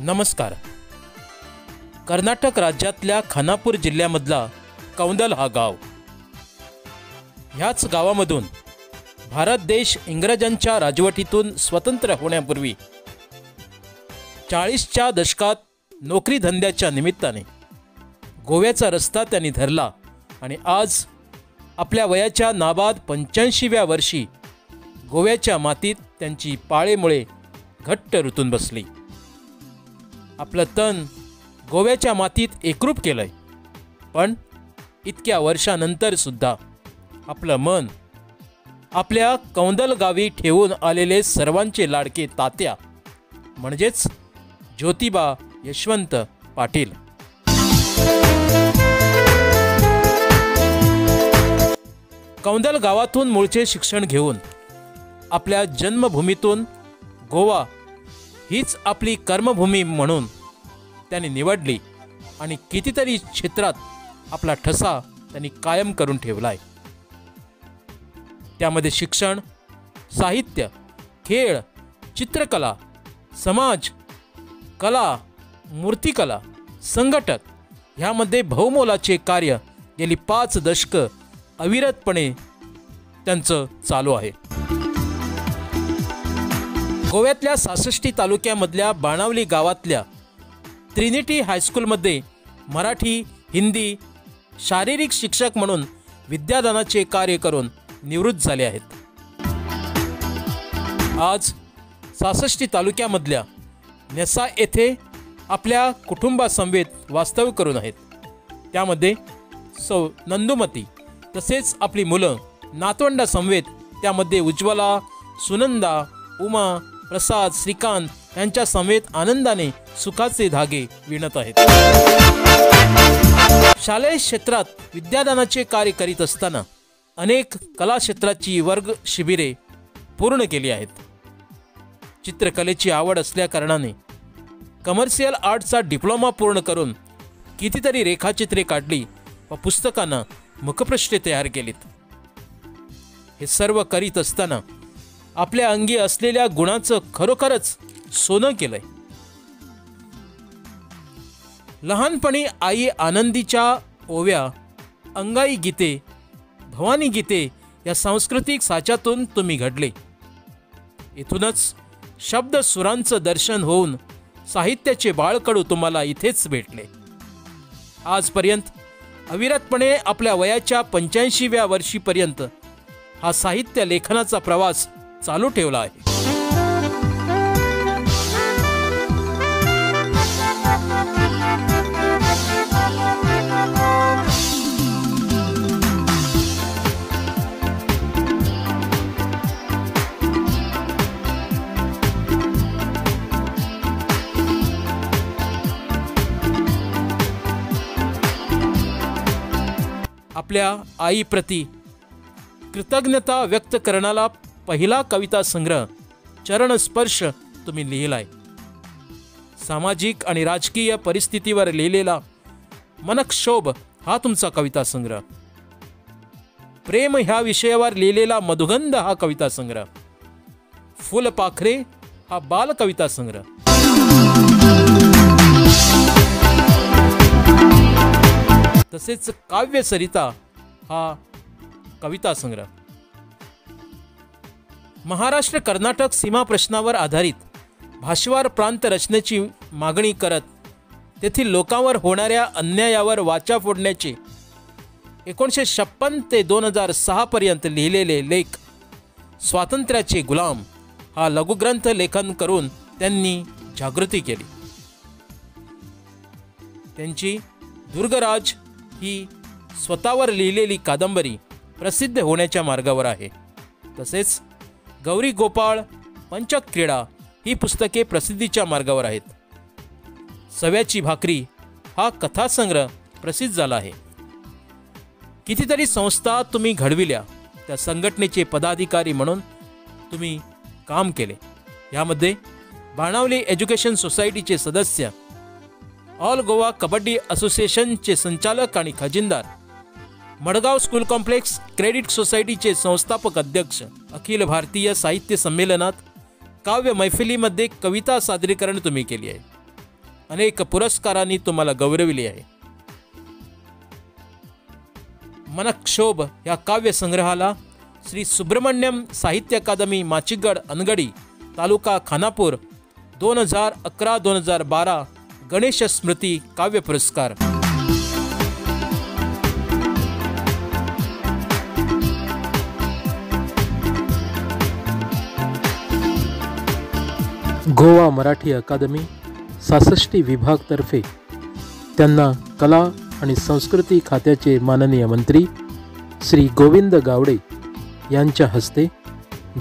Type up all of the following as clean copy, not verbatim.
नमस्कार। कर्नाटक राज्यातल्या खानापूर जिल्ह्यामधला कौंदल हा गाव, ह्याच गावामधून भारत देश इंग्रजांच्या राजवटीतून स्वतंत्र होण्यापूर्वी 40च्या दशकात नोकरी धंद्याच्या निमित्ताने गोव्याचा रस्ता त्यांनी धरला आणि आज आपल्या वयाच्या नाबाद 85व्या वर्षी गोव्याच्या मातीत त्यांची पाळेमुळे घट्ट रुतून बसली। आपलं तन गोव्याच्या मातीत एकरूप केलंय, पण इतक्या वर्षानंतर सुद्धा आपलं मन आपल्या कौंदल गावी ठेवून आलेले सर्वांचे लाडके तात्या म्हणजेच ज्योतिबा यशवंत पाटील। कौंदल गावातून मूळचे शिक्षण घेऊन आपल्या जन्मभूमीतून गोवा हीच आपली कर्मभूमी म्हणून त्यांनी निवडली आणि कितीतरी क्षेत्रात आपला ठसा त्यांनी कायम करून ठेवलाय। त्यामध्ये शिक्षण, साहित्य, खेळ, चित्रकला, समाज कला, मूर्तिकला, संघटक ह्यामध्ये बहुमोलाचे कार्य गेली 5 दशकं अविरतपणे त्यांचं चालू आहे। गोव्यातल्या 66 तालुक्यामधल्या बाणावली गावातल्या ट्रिनिटी हायस्कूलमध्ये मराठी, हिंदी शारीरिक शिक्षक म्हणून विद्यादानाचे कार्य करून निवृत्त झाले आहेत। आज 66 तालुक्यामधल्या नेसा येथे आपल्या कुटुंबासमवेत वास्तव्य करून आहेत। त्यामध्ये सौ नंदुमती तसेच आपली मुलं नातवंडासमवेत, त्यामध्ये उज्ज्वला, सुनंदा, उमा, प्रसाद, श्रीकांत यांच्या समेत आनंदाने सुखाचे धागे विणत आहेत। शालेय क्षेत्रात विद्यादानाचे कार्य करीत असताना अनेक कला क्षेत्राची वर्ग शिबिरे पूर्ण केली आहेत। चित्रकलेची आवड असल्या कारणाने कमर्शियल आर्टचा डिप्लोमा पूर्ण करून कितीतरी रेखाचित्रे काढली व पुस्तकांना मुखपृष्ठे तयार केलीत। हे सर्व करीत असताना आपल्या अंगी असलेल्या गुणाचं खरोखरच सोनं केलंय। लहानपणी आई आनंदीच्या ओव्या, अंगाई गीते, भवानी गीते या सांस्कृतिक साच्यातून तुम्ही घडले। इथूनच शब्द सुरांचं दर्शन होऊन साहित्याचे बाळकडू तुम्हाला इथेच भेटले। आजपर्यंत अविरतपणे आपल्या वयाच्या 85व्या वर्षीपर्यंत हा साहित्य लेखनाचा प्रवास चालू ठेवला आहे। आपल्या आईप्रती कृतज्ञता व्यक्त करणारा पहिला कविता संग्रह चरणस्पर्श तुम्ही लिहिलाय। सामाजिक आणि राजकीय परिस्थितीवर लिहिलेला मनक्षोभ हा तुमचा कविता संग्रह, प्रेम ह्या विषयावर लिहिलेला मधुगंध हा कविता संग्रह, फुलपाखरे हा बाल कविता संग्रह, तसेच काव्य सरिता हा कविता संग्रह। महाराष्ट्र कर्नाटक सीमा प्रश्नावर आधारित भाषावार प्रांत रचनेची मागणी करत तेथील लोकांवर होणाऱ्या अन्यायावर वाचा फोडण्याचे 1956 ते 2006 पर्यंत लिहिलेले लेख स्वातंत्र्याचे गुलाम हा लघुग्रंथ लेखन करून त्यांनी जागृती केली। त्यांची दुर्गराज ही स्वतःवर लिहिलेली कादंबरी प्रसिद्ध होण्याच्या मार्गावर आहे। तसेच गौरी गोपाळ, पंचक्रीडा ही पुस्तके प्रसिद्धीच्या मार्गावर आहेत। सव्याची भाकरी हा कथासंग्रह प्रसिद्ध झाला आहे। कितीतरी संस्था तुम्ही घडविल्या, त्या संघटनेचे पदाधिकारी म्हणून तुम्ही काम केले। यामध्ये बाणावली एज्युकेशन सोसायटीचे सदस्य, ऑल गोवा कबड्डी असोसिएशनचे संचालक आणि खजिनदार, मडगाव स्कूल कॉम्प्लेक्स क्रेडिट सोसायटीचे संस्थापक अध्यक्ष, अखिल भारतीय साहित्य संमेलनात काव्य मैफिलीमध्ये कविता सादरीकरण तुम्ही केली आहे। अनेक पुरस्कारांनी तुम्हाला गौरविले आहे. मनक्षोभ या काव्यसंग्रहाला श्री सुब्रमण्यम साहित्य अकादमी माचिगड अनगडी तालुका खानापूर 2011-2012 गणेश स्मृती काव्य पुरस्कार. गोवा मराठी अकादमी 66 विभागतर्फे त्यांना कला आणि संस्कृती खात्याचे माननीय मंत्री श्री गोविंद गावडे यांच्या हस्ते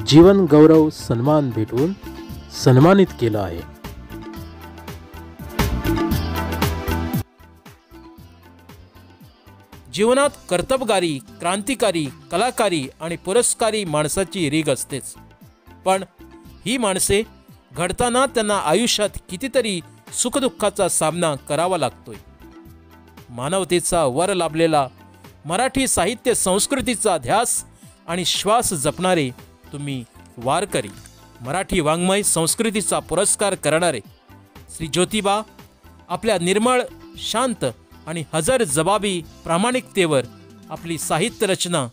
जीवन गौरव सन्मान भेटवून सन्मानित केलं आहे. जीवनात कर्तबगारी, क्रांतिकारी, कलाकारी आणि पुरस्कारी माणसाची रीग असतेच. पण ही माणसे घडताना त्यांना आयुष्यात कितीतरी सुखदुःखाचा सामना करावा लागतोय. मानवतेचा वर लाभलेला मराठी साहित्य संस्कृतीचा ध्यास आणि श्वास जपणारे तुम्ही वारकरी, मराठी वाङ्मय संस्कृतीचा पुरस्कार करणारे श्री ज्योतिबा आपल्या निर्मळ, शांत आणि हजर जबाबी प्रामाणिकतेवर आपली साहित्य रचना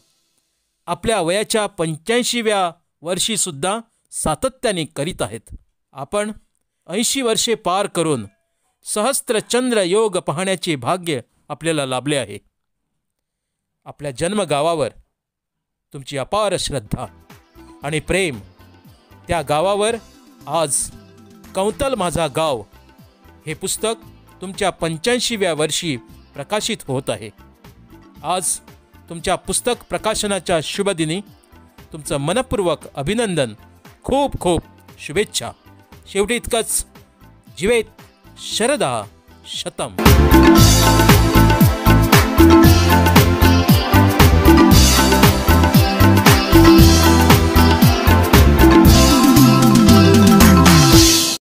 आपल्या वयाच्या 85व्या वर्षीसुद्धा सातत्याने करीत आहेत. आपण 80 वर्षे पार करून सहस्त्रचंद्र योग पाहण्याचे भाग्य आपल्याला लाभले आहे. आपल्या जन्मगावावर तुमची अपार श्रद्धा आणि प्रेम, त्या गावावर आज कौंतल माझा गाव हे पुस्तक तुमच्या 85व्या वर्षी प्रकाशित होत आहे. आज तुमच्या पुस्तक प्रकाशनाच्या शुभदिनी तुमचं मनपूर्वक अभिनंदन, खूप खूप शुभेच्छा. शेवटी इतकंच. जीवेत शरदा शतम.